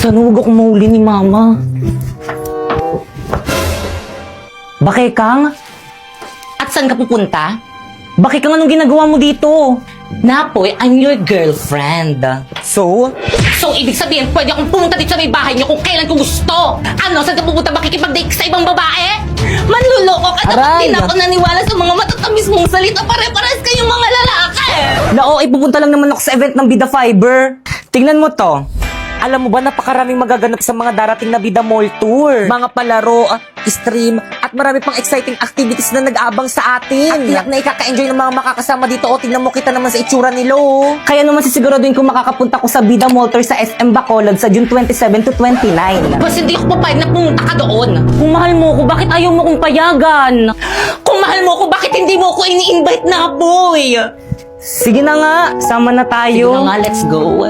Sana huwag akong mahuli ni Mama. Bakit Kang? At saan ka pupunta? Bakit Kang, anong ginagawa mo dito? Napoy, I'm your girlfriend. So? So, ibig sabihin, pwede akong pumunta dito sa may bahay niyo kung kailan ko gusto. Ano, saan ka pupunta? Makikipag-date ka sa ibang babae? Manluloko ka. Dapat Aray! din ako naniwala sa mga matatamis mong salita. Pare-pares kayong mga lalaki. Nao, ipupunta lang naman ako sa event ng Bida Fiber. Tingnan mo to. Alam mo ba, napakaraming magaganap sa mga darating na Bida Mall Tour. Mga palaro, stream, at marami pang exciting activities na nag-aabang sa atin. At tiyak na ikaka-enjoy ng mga makakasama dito. O, tingnan mo, kita naman sa itsura nila, oh. Kaya naman sisiguraduhin kung makakapunta ko sa Bida Mall Tour sa SM Bacolod sa June 27 to 29. Basta hindi ako papayag na pumunta ka doon. Kung mahal mo ko, bakit ayaw mo kong payagan? Kung mahal mo ko, bakit hindi mo ako ini-invite na, boy? Sige na nga, sama na tayo. Sige na nga, let's go.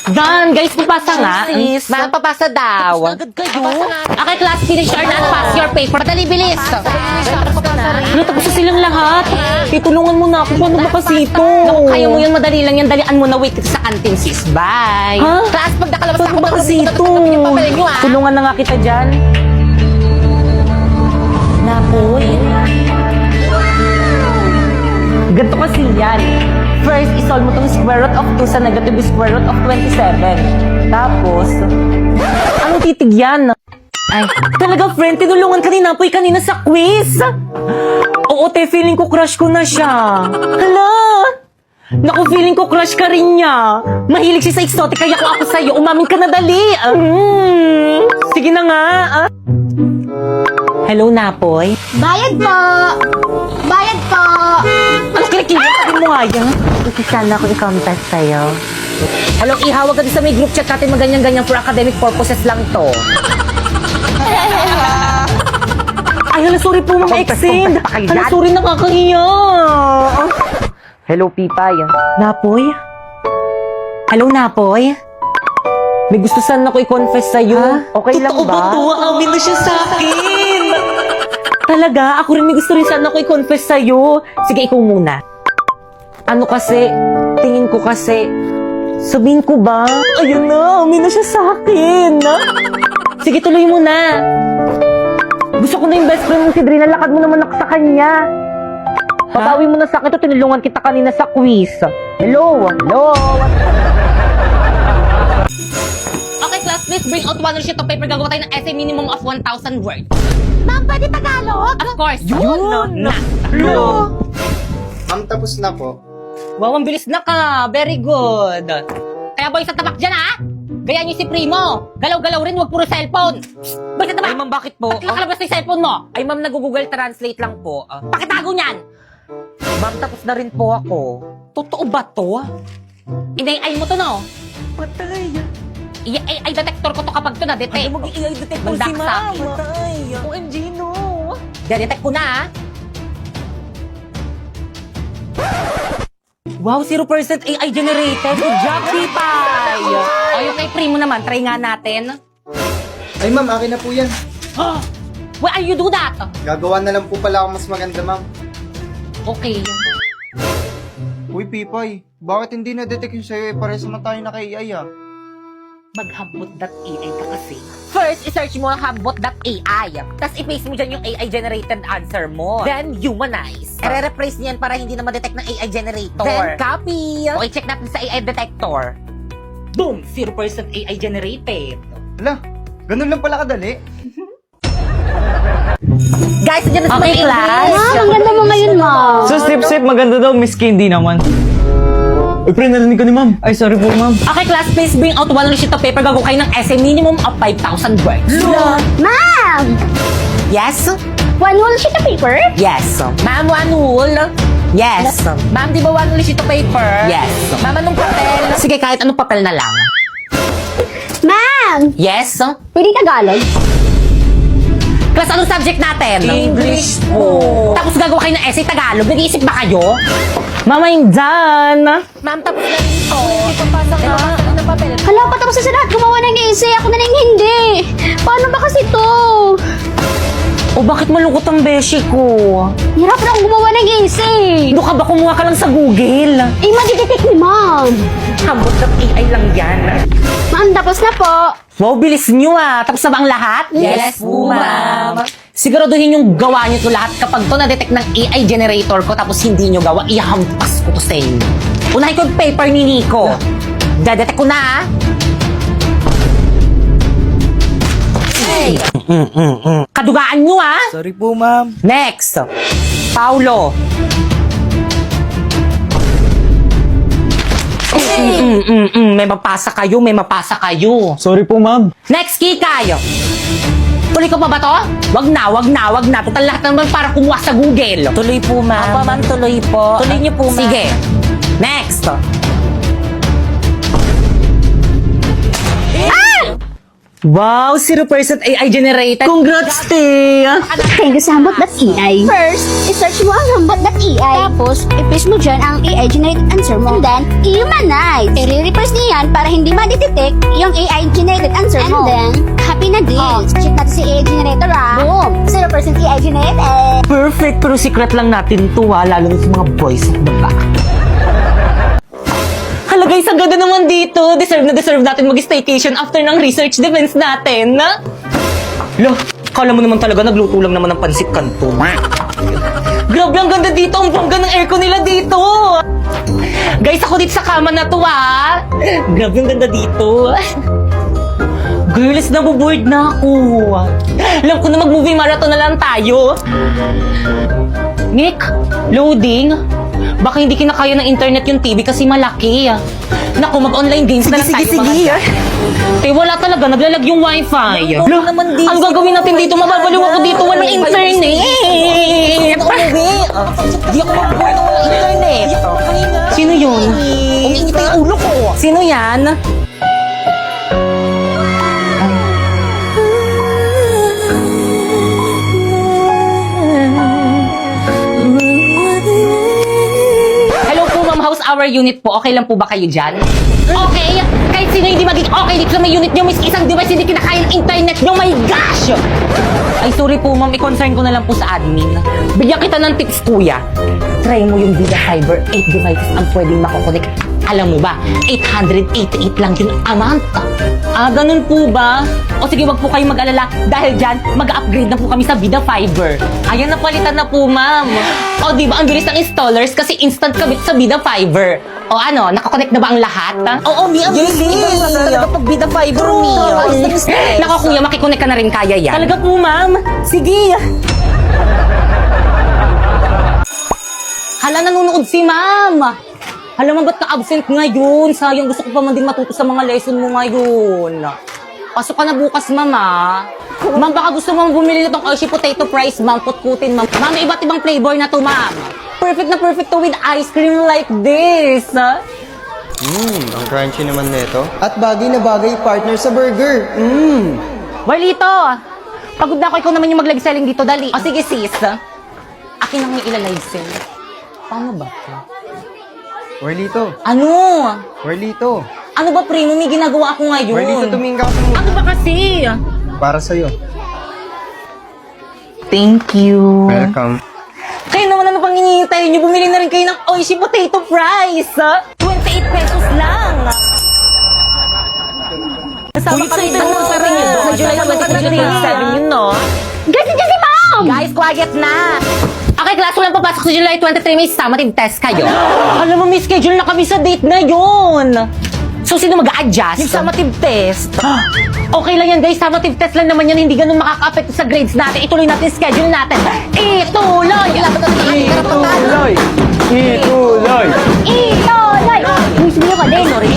Dan, guys, papasa nga. Sis, ma'am, papasa daw. Agad kayo. Okay, class, finish your and pass your paper. Madali, bilis. Ano, tapos na silang lahat. Itulungan mo na ako. Paano ba kasi ito? Naku, kaya mo yun, madali lang yan. Dalian mo na, wait kita sa canteen, sis. Bye. Ha? Class, pag nakalabas Paano ako, ba kasi ito? tanggapin yung papel nyo, ah. Tulungan na nga kita dyan. Napoy. Ganito kasi yan. First, isolve mo itong square root of 2 sa negative square root of 27. Tapos, anong titig yan? Ay, talaga friend, tinulungan ka ni Napoy kanina sa quiz. Oo, te, feeling ko crush ko na siya. Hala! Naku, feeling ko crush ka rin niya. Mahilig siya sa exotic, kaya kung ako sa'yo, umamin ka na dali. Sige na nga. Hello, Napoy. Bayad po! Bayad po! Ano kinikilig? Sabi mo nga yan. Sana ako i-contest sa'yo. Hello, ihawag ka din sa may group chat natin maganyan-ganyan for academic purposes lang to. Ay, hala, sorry po mga exend. Hala, sorry, nakakahiya. Hello, Pipay. Napoy? Hello, Napoy? May gusto sana ako i-confess sa'yo. Okay lang ba? Totoo ba to? Amin na siya sa akin. Talaga? Ako rin may gusto rin sana ako i-confess sa'yo. Sige, ikaw muna. Ano kasi, tingin ko kasi, sabihin ko ba? Ayun na, amin na siya sa akin. Sige, tuloy mo na. Gusto ko na yung best friend mo si Drina, lakad mo naman ako sa kanya. Pabawi mo na sa akin to, tinulungan kita kanina sa quiz. Hello? Hello? Okay, class, please bring out one sheet of paper. Gagawa tayo ng essay minimum of 1,000 words. Ma'am, pwede Tagalog? Of course. Yun! Hello. Ma'am, tapos na po. Wow, ang bilis na ka. Very good. Kaya boy, sa tabak dyan, ha? Gaya niyo si Primo. Galaw-galaw rin, wag puro cellphone. Boy, sa tabak. Ay, ma'am, bakit po? Ba't nakalabas na yung cellphone mo? Ay, ma'am, nag-Google Translate lang po. Pakitago niyan. Ma'am, tapos na rin po ako. Totoo ba to? Inay-ay mo to, no? Patay. I-AI detector ko to kapag to na-detect. Ano mag-i-AI detector Mandak si sa ma'am? akin. Patay. OMG, no. De-detect ko na, ha? Wow, 0% AI generated. Good job, Pipay. O, yung kay Primo naman, try nga natin. Ay, ma'am, akin na po yan. Why are you do that? Gagawa na lang po pala ako mas maganda, ma'am. Okay. Uy, Pipay, bakit hindi na-detect yung sa'yo? Pares naman tayo naka-AI, ah. Maghambot.ai ka kasi. First, i-search mo ang hambot.ai. Tapos i-paste mo dyan yung AI-generated answer mo. Then, humanize. I-replace niyan para hindi na ma-detect ng AI generator. Then, copy. Okay, check natin sa AI detector. Boom! 0% AI generated. Hala, ganun lang pala kadali. Guys, nandiyan na sa Okay, mga class. English. Ma'am, ang ganda mo ngayon, ma'am. So, sip, maganda daw, Miss Candy naman. Uy, pre, narinig ko ni ma'am. Ay, sorry po, ma'am. Okay, class, please bring out one sheet of paper. Gagawa kayo ng essay minimum of 5,000 words. Ma'am! Yes? One whole sheet of paper? Yes. Ma'am, one wool? Yes. Ma'am, di ba one wool sheet of paper? Yes. Ma'am, anong papel? Sige, kahit anong papel na lang. Ma'am! Yes? Pwede Tagalog? Class, anong subject natin? English po. Tapos gagawa kayo ng essay Tagalog. Nag-iisip ba kayo? Mama, yung dyan. Ma'am, tapos na rin po. Ipapasa nga. Ng papel. Hala, patapos na sa lahat. Gumawa ng essay. Ako na lang hindi. Paano ba kasi to? O bakit malungkot ang beshi ko? Hirap na akong gumawa ng essay. Ano ka ba? Kumuha ka lang sa Google. Eh, madidetect ni ma'am. Hambot.ai lang yan. Ma'am, tapos na po. Wow, bilis nyo ah. Tapos na ba ang lahat? Yes po, ma'am. Siguraduhin yung gawa nyo to lahat. Kapag to na-detect ng AI generator ko tapos hindi nyo gawa, ihampas ko to sa inyo. Unahin ko yung paper ni Nico. Dadetect ko na ah. Hey! Kadugaan nyo ah. Sorry po, ma'am. Next. Paulo. May mapasa kayo, may mapasa kayo. Sorry po, ma'am. Next, Kikay. Tuloy ko pa ba to? Wag na, wag na, wag na. Total lahat naman para kumuha sa Google. Tuloy po, ma'am. Apa, ma'am, tuloy po. Tuloy niyo po, ma'am. Sige. Next. Wow, 0% AI generated. Congrats, te! Thank you sa hambot.ai. First, i-search mo ang hambot.ai. Tapos, i-paste mo dyan ang AI-generated answer mo. And then, i-humanize. I-repress niya yan para hindi ma-detect yung AI-generated answer mo. And then, happy na deals. Check natin si AI generator Boom! 0% AI generated. Perfect, pero secret lang natin to ha, lalo na sa mga boys at babae. Hala guys, ang ganda naman dito. Deserve na deserve natin mag-staycation after ng research defense natin. Lo, kala mo naman talaga nagluto lang naman ng pansit kanto. Grabe, ang ganda dito. Ang bongga ng aircon nila dito. Guys, ako dito sa kama na to ha. Grabe, ang ganda dito. Girls, nabuboard na ako. Alam ko na mag-movie marathon na lang tayo. Nick, loading. Baka hindi kinakaya ng internet yung TV kasi malaki. Naku, mag-online games na lang tayo. sige. Eh, wala talaga. Naglalag yung wifi. No, naman dito. Ang gagawin natin dito, mababaliw ako dito. Walang internet. Di ako mag-board ng walang internet. Sino yun? Umiinit na yung ulo ko. Sino yan? Hello po, ma'am. How's our unit po? Okay lang po ba kayo dyan? Okay! Kahit sino hindi maging okay dito sa may unit nyo, may isang device hindi kinakaya ng internet nyo. My gosh! Ay, sorry po, ma'am. I-concern ko na lang po sa admin. Bigyan kita ng tips, kuya. Try mo yung Vida Fiber. 8 devices ang pwedeng makokonek. Alam mo ba, 888 lang yung amount. Ah, ganun po ba? O sige, wag po kayo mag-alala. Dahil dyan, mag-upgrade na po kami sa Vida Fiber. Ayan, napalitan na po, ma'am. O, di ba, ang bilis ng installers kasi instant kabit sa Vida Fiber. O ano, nakakonect na ba ang lahat? Oo, Mi, ang bilis. Talaga pag Vida Fiber, Mi. Nako, kuya, makikonek ka na rin kaya yan. Talaga po, ma'am. Sige. Hala, nanonood si ma'am. Hala, ma'am, ba't ka-absent ngayon? Sayang, gusto ko pa man din matuto sa mga lesson mo ngayon. Pasok ka na bukas, ma'am, ah. Ma'am, baka gusto mo bumili na tong Hershey Potato Fries, ma'am. Putputin, ma'am. Ma'am, may iba't ibang flavor na to, ma'am. Perfect na perfect to with ice cream like this. Ang crunchy naman nito. At bagay na bagay partner sa burger. Walito, pagod na ako. Ikaw naman yung mag-live selling dito, dali. O sige, sis. Akin ang may ila-live sell. Paano ba? Warlito. Ano? Warlito. Ano ba, primo? May ginagawa ako ngayon. Warlito, tumingin ka sa mukha. Ano ba kasi? Para sa'yo. Thank you. Welcome. Kayo naman ano pang hinihintay nyo? Bumili na rin kayo ng Oishi Potato Fries. 28 pesos lang. Kasama ka rin mo sa rin yun. Sa July 23, 7 yun, no? Guys, nandiyan si ma'am! Guys, quiet na. Okay, class, walang papasok sa July 23. May summative test kayo. Alam mo, may schedule na kami sa date na yun. So, sino mag-a-adjust? Yung summative test. Okay lang yan, guys. Summative test lang naman yan. Hindi ganun makaka-affect sa grades natin. Ituloy natin yung schedule natin. Ituloy! Ituloy! Ituloy! Itoy! Miss niyo ka din. Sorry,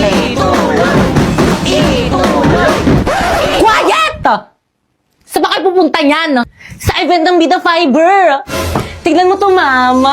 Quiet! Saan ba kayo pupunta niyan? Sa event ng Vida Fiber. Tignan mo to, ma'am.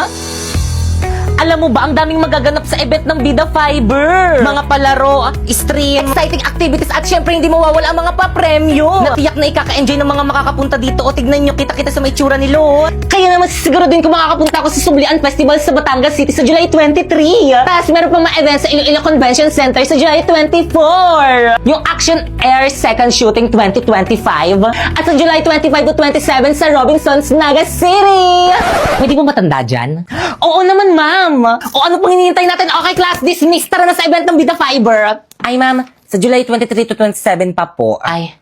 Alam mo ba, ang daming magaganap sa event ng Vida Fiber. Mga palaro, stream, exciting activities, at syempre hindi mawawala ang mga papremyo. Natiyak na ikaka-enjoy ng mga makakapunta dito. O tignan nyo, kita-kita sa may tsura ni Lord. Kaya naman siguro din kung makakapunta ako sa Sublian Festival sa Batangas City sa July 23. Tapos meron pa mga events sa Iloilo Convention Center sa July 24. Yung Action Air Second Shooting 2025. At sa July 25 to 27 sa Robinsons, Naga City. Pwede mo matanda dyan? Oo naman, ma'am. ma'am. O ano pang hinihintay natin? Okay, class, dismiss. Tara na sa event ng Bida Fiber. Ay, ma'am, sa July 23 to 27 pa po. Ay,